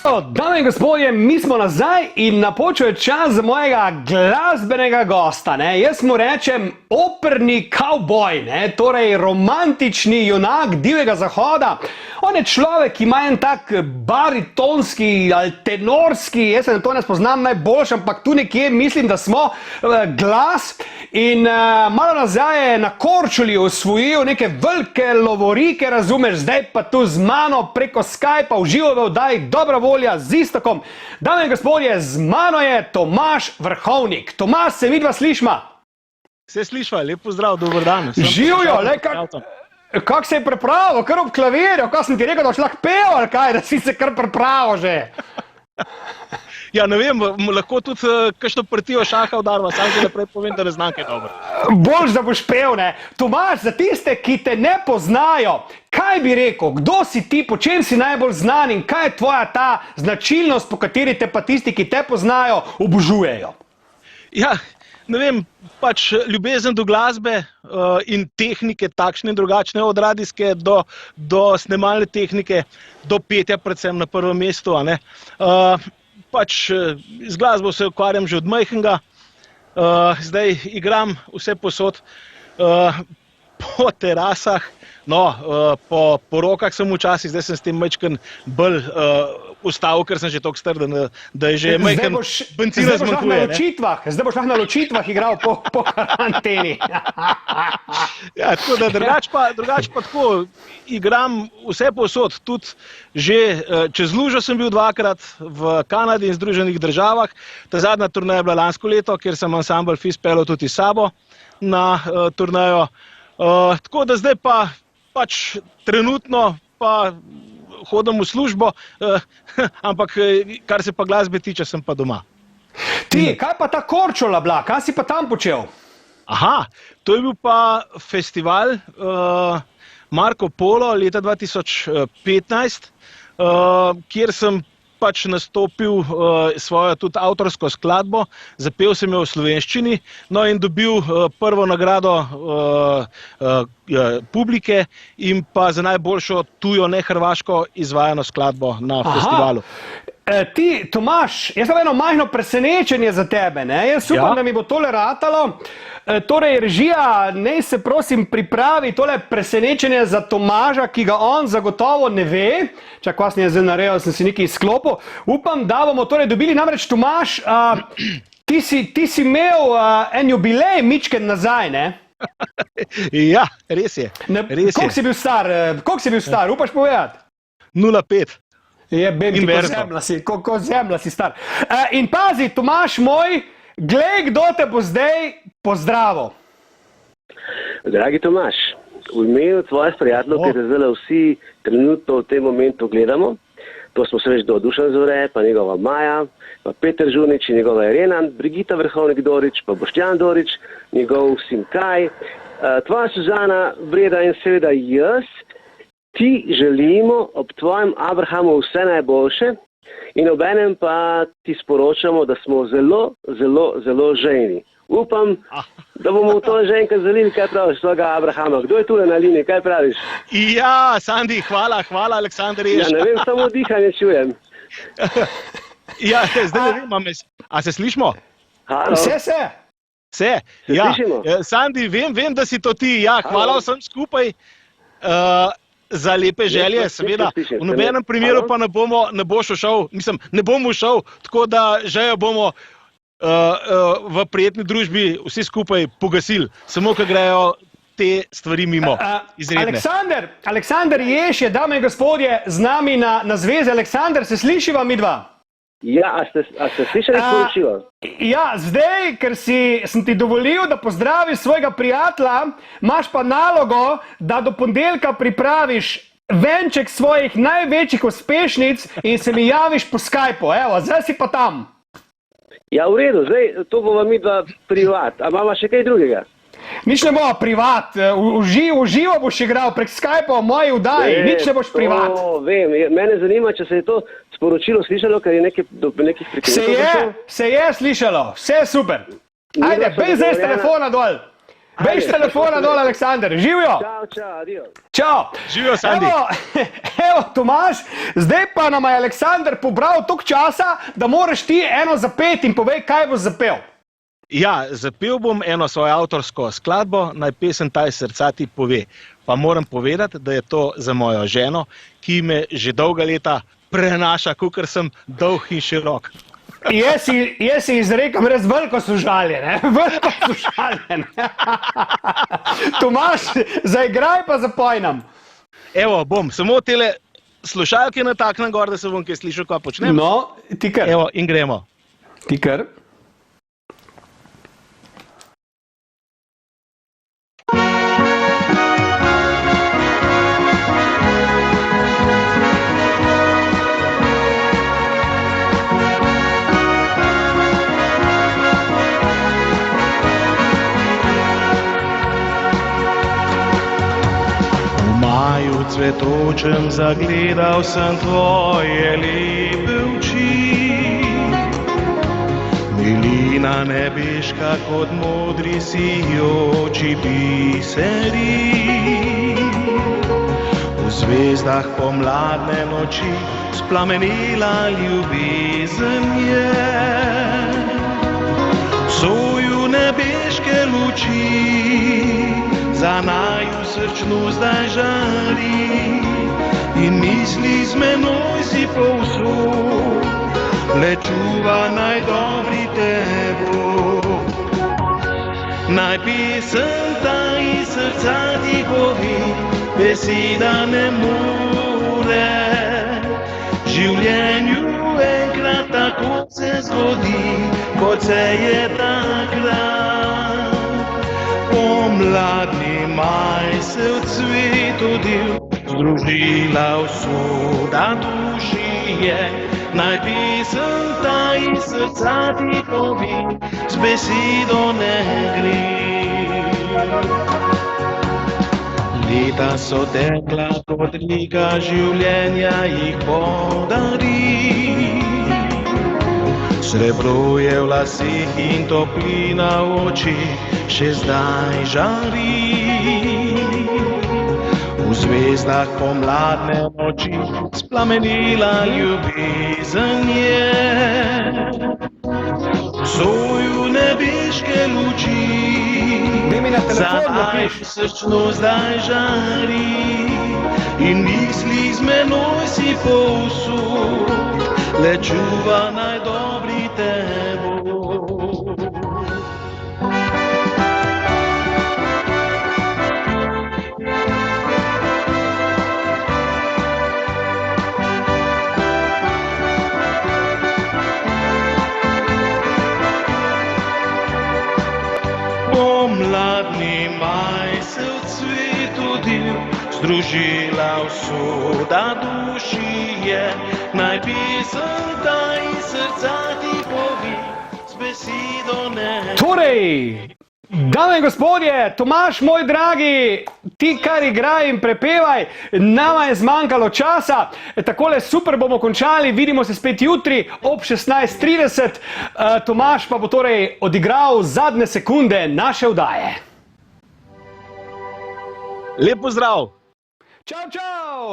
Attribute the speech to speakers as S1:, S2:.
S1: Dame in gospodje, mi smo nazaj in napočil je čas za mojega glasbenega gosta. Jaz mu rečem operni kavboj, torej romantični junak divjega zahoda. On je človek, ki ima en tak baritonski ali tenorski, jaz se na to ne spoznam najboljš, ampak tu nekje mislim, da smo glas. In malo nazaj je na Korčuli osvojil neke velike lovorike, razumeš, zdaj pa tu z mano preko Skypa v živo v oddaji Dobra volja z Iztokom. Dame in gospodje, z mano je Tomaž Vrhovnik. Tomaž, se vidva slišma?
S2: Se slišva, lep pozdrav, dober dan.
S1: Živijo, kak se je pripravil, kar ob klavirju, kaj sem ti rekel, da boš lahko pel ali kaj, da si se kar pripravil že.
S2: Ja, ne vem, lahko tudi kakšno partijo šaha udarva, sam že naprej povem, da ne znam kaj dobro.
S1: Boljš, da boš pel, ne. Tomaž, za tiste, ki te ne poznajo, kaj bi rekel, kdo si ti, po čem si najbolj znan in kaj je tvoja ta značilnost, po kateri te pa tisti, ki te poznajo, obožujejo?
S2: Ja, ne vem, pač ljubezen do glasbe in tehnike, takšne in drugačne, od radijske do snemalne tehnike, do petja predvsem na prvem mestu. Pač z glasbo se ukvarjam že od majhnega, zdaj igram vse posod, po terasah, po rokah sem včasih, zdaj sem s tem majčken bolj ustavil, ker sem že toliko star, da je že majhen bencina zmanjkuje.
S1: Zdaj boš lahko na ločitvah igral po karanteni.
S2: Ja, tako da drugač pa tako, igram vse posod, tudi že čez lužo sem bil dvakrat v Kanadi in Združenih državah, ta zadnja turneja je bila lansko leto, kjer sem ansambel Fis pelil tudi s sabo na turnejo. Tako da zdaj pa pač trenutno pa hodim v službo, ampak kar se pa glasbe tiče, sem pa doma.
S1: Ti, kaj pa ta Korčula bila? Kaj si pa tam počel?
S2: Aha, to je bil pa festival Marko Polo leta 2015, kjer sem pač nastopil svojo tudi avtorsko skladbo, zapel sem jo v slovenščini, in dobil prvo nagrado publike in pa za najboljšo tujo, ne hrvaško, izvajano skladbo na festivalu.
S1: Ti, Tomaž, jaz imam eno majhno presenečenje za tebe, Jaz upam, da mi bo tole ratalo. Torej, režija, naj se prosim pripravi tole presenečenje za Tomaža, ki ga on zagotovo ne ve. Čak, vas ne je zdaj naredil, sem si nekaj izklopil. Upam, da bomo torej dobili, namreč Tomaž, ti si imel en jubilej mičken nazaj, ne?
S2: Ja, res je.
S1: Koliko si bil star? Upaš povedati?
S2: 0,5.
S1: Ko zemlja si star. In pazi, Tomaž moj, glej, kdo te bo zdaj pozdravil.
S3: Dragi Tomaž, v imenu tvojih prijateljev, ki te zdaj vsi trenutno v tem momentu gledamo, to smo se več do Dušan Zore, pa njegova Maja, pa Peter Žunič in njegova Irena, Brigita Vrhovnik-Dorič, pa Boštjan Dorič, njegov sin Kaj, tvoja Suzana, Breda in seveda jaz, ti želimo ob tvojem Abrahamu vse najboljše in obenem pa ti sporočamo, da smo zelo, zelo, zelo žejni. Upam, da bomo v to že enkrat zalili, kaj praviš svojega Abrahama. Kdo je tule na liniji, kaj praviš?
S2: Ja, Sandi, hvala, Aleksandar Jež.
S3: Ja, ne vem, samo dihanje čujem.
S2: Ja, zdaj ne vem, a se slišimo?
S1: Vse se.
S2: Se, ja. Sandi, vem, da si to ti, ja, hvala vsem skupaj. Za lepe želje, seveda, v nobenem primeru pa ne boš ušel, ne bom ušel, tako da željo bomo v prijetni družbi vsi skupaj pogasili, samo ko grejo te stvari mimo, izredne.
S1: Aleksandar Jež je, dame in gospodje, z nami na zvezi. Aleksandar, se slišiva midva?
S3: Ja, a ste slišali sporočilo?
S1: Ja, zdaj, ker sem ti dovolil, da pozdraviš svojega prijatelja, imaš pa nalogo, da do ponedeljka pripraviš venček svojih največjih uspešnic in se mi javiš po Skypu. Evo, zdaj si pa tam.
S3: Ja, v redu, zdaj to bova midva privat. A imamo še kaj drugega?
S1: Nič ne bo privat, v živo boš igral prek Skypa v moji vdaji, nič ne boš privat.
S3: Vem, mene zanima, če se je to sporočilo slišalo, ker je do nekih prekinitev prišlo.
S1: Se je slišalo, vse je super. Ajde, pej zdaj z telefona dol. Bež telefona dol, Aleksandar, živijo!
S3: Čau, adijo.
S1: Čau!
S2: Živijo, Sandi.
S1: Evo, Tomaž, zdaj pa nam je Aleksandar pobral toliko časa, da moraš ti eno zapeti in povej, kaj boš zapel.
S2: Ja, zapel bom eno svojo avtorsko skladbo, naj pesem Ta iz srca ti pove. Pa moram povedati, da je to za mojo ženo, ki me že dolga leta prenaša, kakor sem dolg in širok.
S1: Jaz si izrekam res veliko sožalje, ne? Veliko sožalje, ne? Tomaž, zaigraj pa zapoj nam.
S2: Evo, bom, samo tele slušalke nataknem gor, da se bom kaj slišal, kaj počnem.
S1: No, ti kar.
S2: Evo, in gremo.
S1: Ti kar.
S2: Cvetočem zagledal sem tvoje lepe oči, milina nebeška kot modri sijoči biseri. V zvezdah pomladne noči splamenila ljubezen je, v soju nebeške luči za naju srčno zdaj žari in misli z menoj si povsod, le čuva naj dobri te bo. Naj pesem ta iz srca ti pove, beseda ne more. Življenju enkrat tako se zgodi, kot se je takrat. Pomladni maj se v cvetu div, združila usoda duši je. Naj pesem ta iz srca ti pove, z besedo ne gre. Leta so tekla kot reka, življenja jih podari. Srebro je v lasih in toplina v očih še zdaj žari. V zvezdah pomladne noči splamenila ljubezen je, v soju nebeške luči za naj srčno zdaj žari in misli z menoj si povsod, le čuva naj dobri te bo. Pomladni maj se v cvetu div, združila usoda duši je. Naj pesem ta iz srca ti pove, z besedo ne.
S1: Torej, dame in gospodje, Tomaž, moj dragi, ti kar igraj in prepevaj, nama je zmanjkalo časa, takole super bomo končali, vidimo se spet jutri ob 16:30, Tomaž pa bo torej odigral zadnje sekunde naše vdaje.
S2: Lep pozdrav!
S1: Čau, čau!